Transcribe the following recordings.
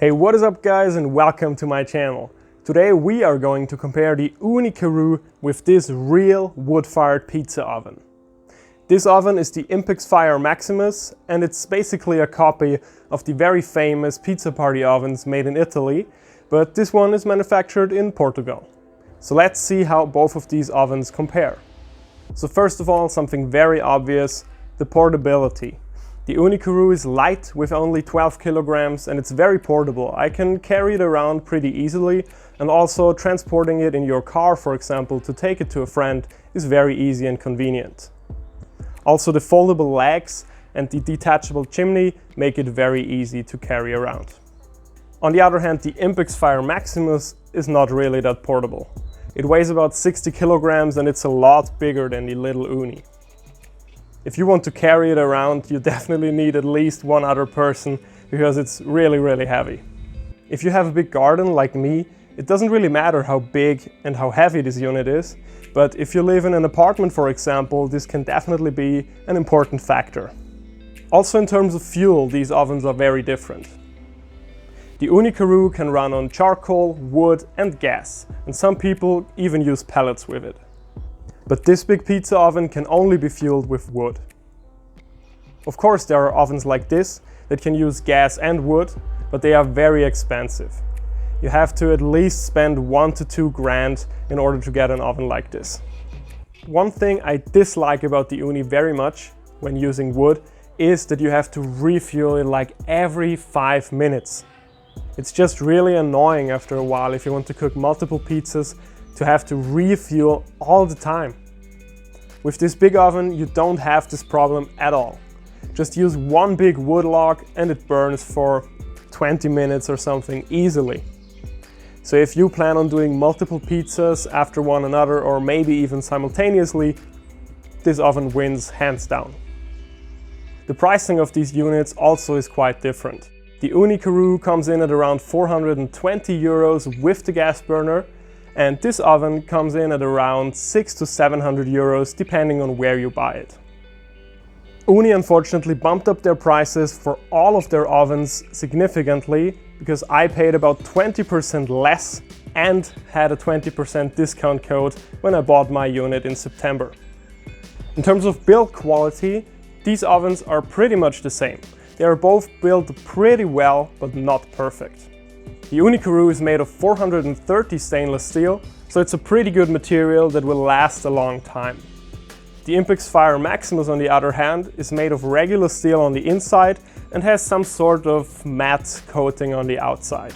Hey, what is up guys, and welcome to my channel. Today we are going to compare the Ooni Karu with this real wood-fired pizza oven. This oven is the Impexfire Maximus, and it's basically a copy of the very famous PizzaParty ovens made in Italy, but this one is manufactured in Portugal. So let's see how both of these ovens compare. So first of all, something very obvious, the portability. The Ooni Karu is light with only 12 kilograms and it's very portable. I can carry it around pretty easily, and also transporting it in your car, for example, to take it to a friend is very easy and convenient. Also, the foldable legs and the detachable chimney make it very easy to carry around. On the other hand, the Impexfire Maximus is not really that portable. It weighs about 60 kilograms and it's a lot bigger than the little Ooni. If you want to carry it around, you definitely need at least one other person because it's really heavy. If you have a big garden like me, it doesn't really matter how big and how heavy this unit is, but if you live in an apartment, for example, this can definitely be an important factor. Also, in terms of fuel, these ovens are very different. The Ooni Karu can run on charcoal, wood and gas, and some people even use pellets with it. But this big pizza oven can only be fueled with wood. Of course, there are ovens like this that can use gas and wood, but they are very expensive. You have to at least spend 1 to 2 grand in order to get an oven like this. One thing I dislike about the Ooni very much when using wood is that you have to refuel it like every 5 minutes. It's just really annoying after a while if you want to cook multiple pizzas to have to refuel all the time. With this big oven, you don't have this problem at all. Just use one big wood log and it burns for 20 minutes or something easily. So if you plan on doing multiple pizzas after one another or maybe even simultaneously, this oven wins hands down. The pricing of these units also is quite different. The Ooni Karu comes in at around 420 euros with the gas burner, and this oven comes in at around 600 to 700 euros depending on where you buy it. Ooni unfortunately bumped up their prices for all of their ovens significantly because I paid about 20% less and had a 20% discount code when I bought my unit in September. In terms of build quality, these ovens are pretty much the same. They are both built pretty well, but not perfect. The Ooni Karu is made of 430 stainless steel, so it's a pretty good material that will last a long time. The Impexfire Maximus, on the other hand, is made of regular steel on the inside and has some sort of matte coating on the outside.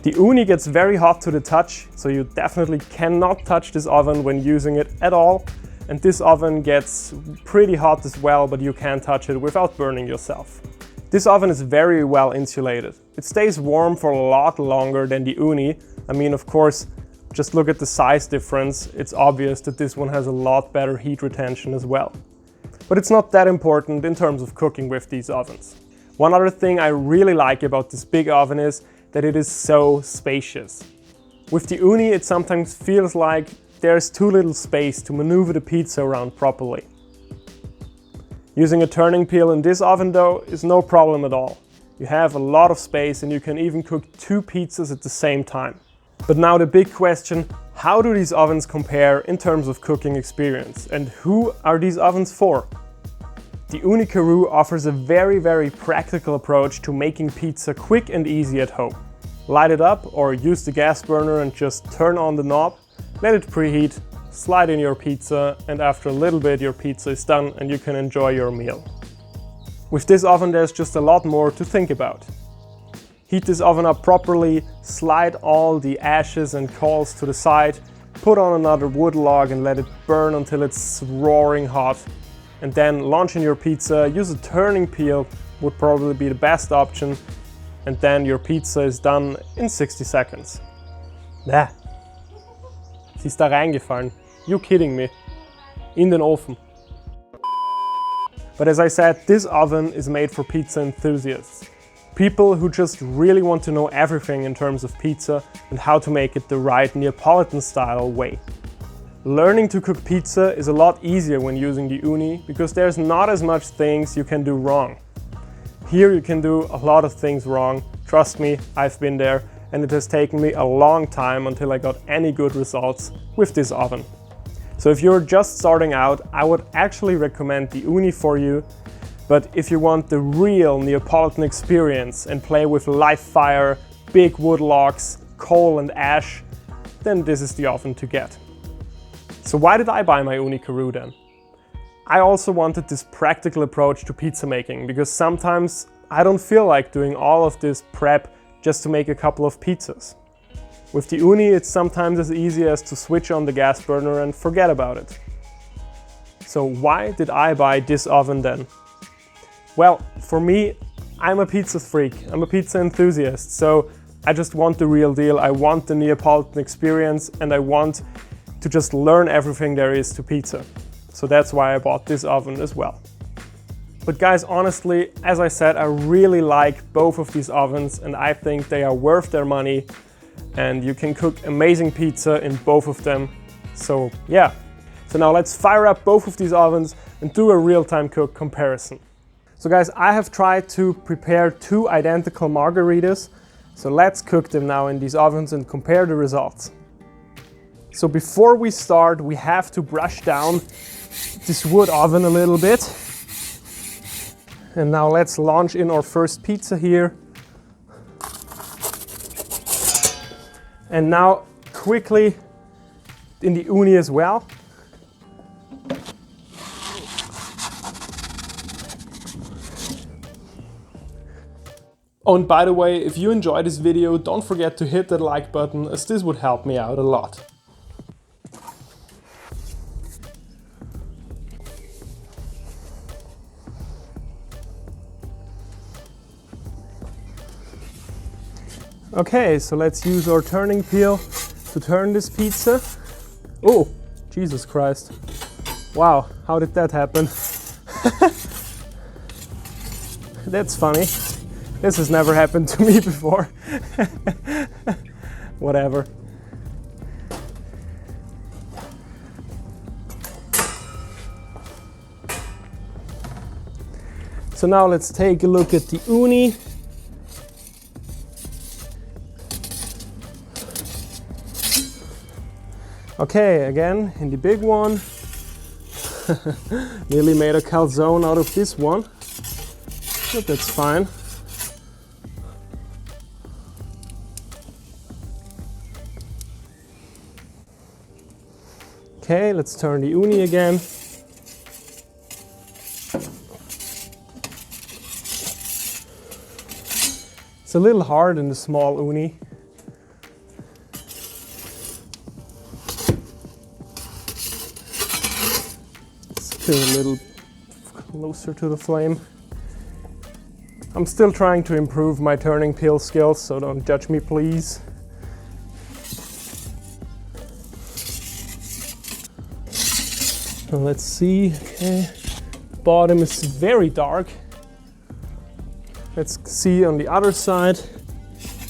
The Ooni gets very hot to the touch, so you definitely cannot touch this oven when using it at all. And this oven gets pretty hot as well, but you can touch it without burning yourself. This oven is very well insulated. It stays warm for a lot longer than the Ooni. I mean, of course, just look at the size difference. It's obvious that this one has a lot better heat retention as well. But it's not that important in terms of cooking with these ovens. One other thing I really like about this big oven is that it is so spacious. With the Ooni, it sometimes feels like there's too little space to maneuver the pizza around properly. Using a turning peel in this oven though is no problem at all. You have a lot of space and you can even cook 2 pizzas at the same time. But now the big question, how do these ovens compare in terms of cooking experience, and who are these ovens for? The Ooni Karu offers a very practical approach to making pizza quick and easy at home. Light it up or use the gas burner and just turn on the knob, let it preheat, slide in your pizza, and after a little bit your pizza is done and you can enjoy your meal. With this oven there's just a lot more to think about. Heat this oven up properly, slide all the ashes and coals to the side, put on another wood log and let it burn until it's roaring hot, and then launch in your pizza. Use a turning peel, would probably be the best option, and then your pizza is done in 60 seconds. Sie ist da reingefallen. You kidding me? In den Ofen. But as I said, this oven is made for pizza enthusiasts. People who just really want to know everything in terms of pizza and how to make it the right Neapolitan style way. Learning to cook pizza is a lot easier when using the Ooni because there's not as much things you can do wrong. Here you can do a lot of things wrong. Trust me, I've been there, and it has taken me a long time until I got any good results with this oven. So if you're just starting out, I would actually recommend the Ooni for you. But if you want the real Neapolitan experience and play with live fire, big wood logs, coal and ash, then this is the oven to get. So why did I buy my Ooni Karu then? I also wanted this practical approach to pizza making, because sometimes I don't feel like doing all of this prep just to make a couple of pizzas. With the Ooni, it's sometimes as easy as to switch on the gas burner and forget about it. So why did I buy this oven then? Well, for me, I'm a pizza freak, I'm a pizza enthusiast, so I just want the real deal. I want the Neapolitan experience, and I want to just learn everything there is to pizza. So that's why I bought this oven as well. But guys, honestly, as I said, I really like both of these ovens, and I think they are worth their money, and you can cook amazing pizza in both of them. So yeah. So now let's fire up both of these ovens and do a real-time cook comparison. So guys, I have tried to prepare two identical margaritas. So let's cook them now in these ovens and compare the results. So before we start, we have to brush down this wood oven a little bit. And now let's launch in our first pizza here. And now quickly in the Ooni as well. Oh, and by the way, if you enjoyed this video, don't forget to hit that like button, as this would help me out a lot. Okay, so let's use our turning peel to turn this pizza. Oh, Jesus Christ. Wow, how did that happen? That's funny. This has never happened to me before. Whatever. So now let's take a look at the Ooni. Okay, again, in the big one. Nearly made a calzone out of this one, but that's fine. Okay, let's turn the Ooni again. It's a little hard in the small Ooni. Let's get a little closer to the flame. I'm still trying to improve my turning peel skills, so don't judge me, please. Let's see, okay, bottom is very dark. Let's see on the other side,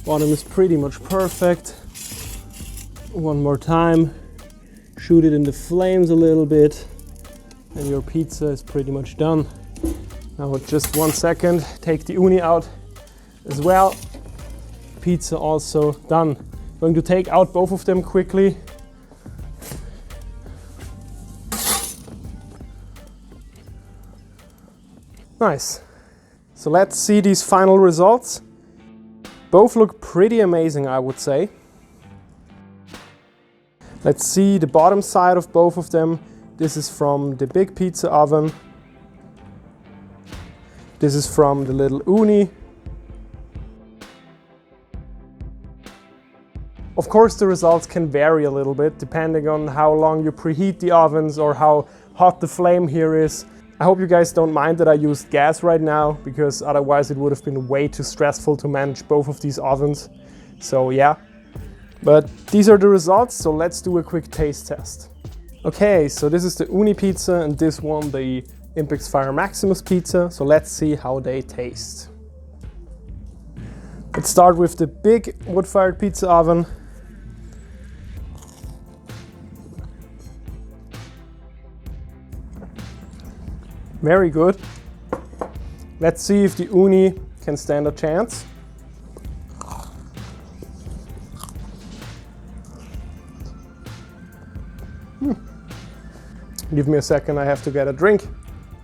bottom is pretty much perfect. One more time, shoot it in the flames a little bit, and your pizza is pretty much done. Now just 1 second, take the Ooni out as well. Pizza also done. Going to take out both of them quickly. Nice. So let's see these final results. Both look pretty amazing, I would say. Let's see the bottom side of both of them. This is from the big pizza oven. This is from the little Ooni. Of course, the results can vary a little bit depending on how long you preheat the ovens or how hot the flame here is. I hope you guys don't mind that I used gas right now, because otherwise it would have been way too stressful to manage both of these ovens. So yeah, but these are the results, so let's do a quick taste test. Okay, so this is the Ooni pizza and this one the Impexfire Maximus pizza, so let's see how they taste. Let's start with the big wood-fired pizza oven. Very good. Let's see if the Ooni can stand a chance. Give me a second, I have to get a drink.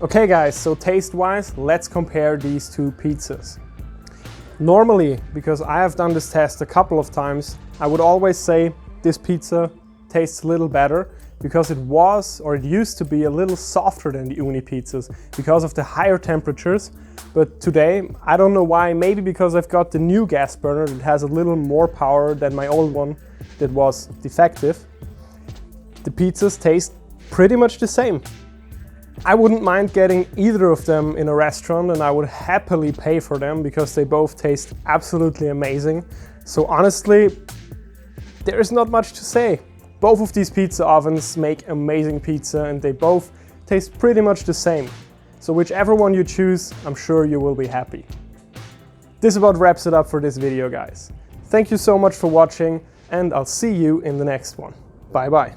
Okay guys, so taste-wise, let's compare these two pizzas. Normally, because I have done this test a couple of times, I would always say this pizza tastes a little better because it was, or it used to be, a little softer than the Ooni pizzas because of the higher temperatures. But today, I don't know why, maybe because I've got the new gas burner that has a little more power than my old one that was defective. The pizzas taste pretty much the same. I wouldn't mind getting either of them in a restaurant, and I would happily pay for them because they both taste absolutely amazing. So honestly, there is not much to say. Both of these pizza ovens make amazing pizza and they both taste pretty much the same. So whichever one you choose, I'm sure you will be happy. This about wraps it up for this video, guys. Thank you so much for watching, and I'll see you in the next one. Bye bye.